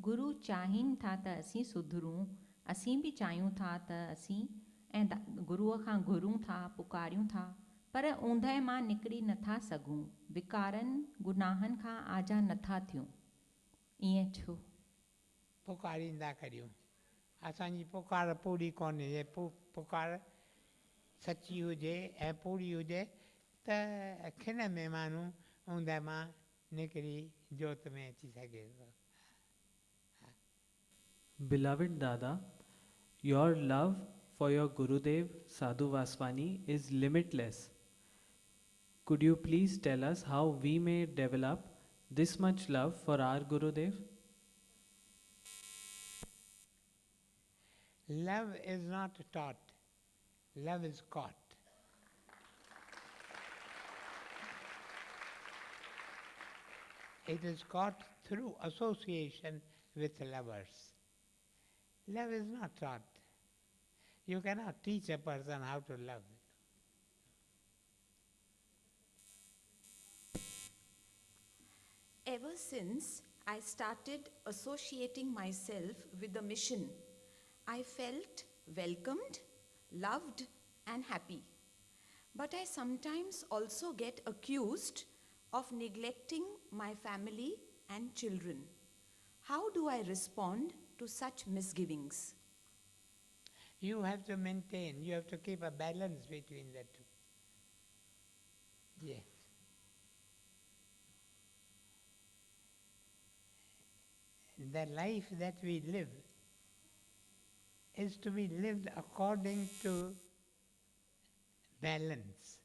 गुरु चाहिनि था त असीं सुधरूं, असीं बि चाहियूं था त असीं गुरुअ खां घुरूं था, पुकारियूं था, पर ऊंदहि मां निकिरी नथा सघूं, विकारनि गुनाहनि खां आजा नथा थियूं। ईअं छो?
पुकारींदा करियूं। असांजी पुकार पूरी कोन्हे। पुकार सची हुजे ऐं पूरी हुजे त खिन में माण्हू ऊंदहि मां निकिरी जोत में अची सघे थो।
Beloved Dada, your love for your Gurudev Sadhu Vaswani is limitless. Could you please tell us how we may develop this much love for our Gurudev?
Love is not taught, love is caught. It is caught through association with lovers. Love is not taught. You cannot teach a person how to love.
Ever since I started associating myself with the mission, I felt welcomed, loved, and happy. But I sometimes also get accused of neglecting my family and children. How do I respond to such misgivings?
You have to maintain, you have to keep a balance between the two. Yes. The life that we live is to be lived according to balance.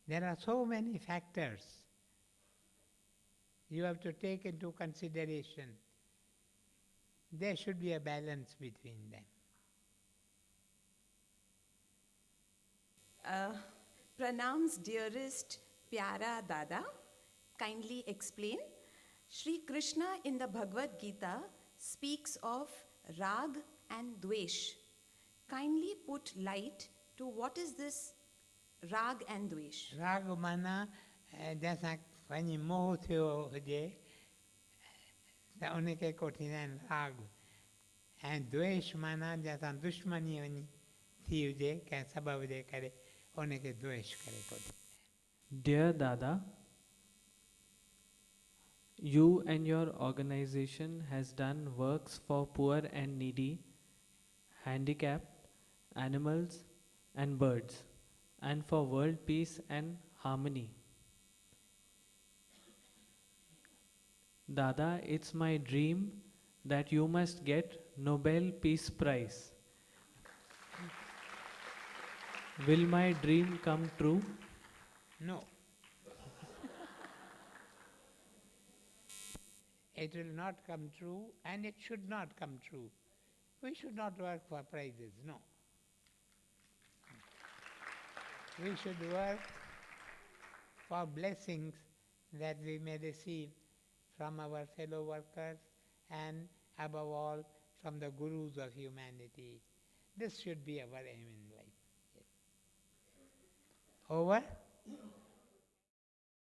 There are so many factors you have to take into consideration. There should be a balance between them.
Pranam's dearest Pyara Dada, kindly explain. Sri Krishna in the Bhagavad Gita speaks of Rag and Dvesh. Kindly put light to what is this Rag and Dvesh.
राग माना जैसा वञी मोह थियो हुजे त उनखे कोठींदा आहिनि राग, ऐं द्वेष माना जैसा दुश्मनी वञी थी हुजे कंहिं सबब जे करे उनखे द्वेष करे कोठींदा आहिनि.
Dear Dada, you and your organization has done works for poor and needy, handicapped, animals and birds, and for world peace and harmony. Dada, it's my dream that you must get Nobel Peace Prize. Will my dream come true?
No. It will not come true, and it should not come true. We should not work for prizes, no. We should work for blessings that we may receive from our fellow workers and above all from the gurus of humanity. This should be our aim in life. Yes. Over?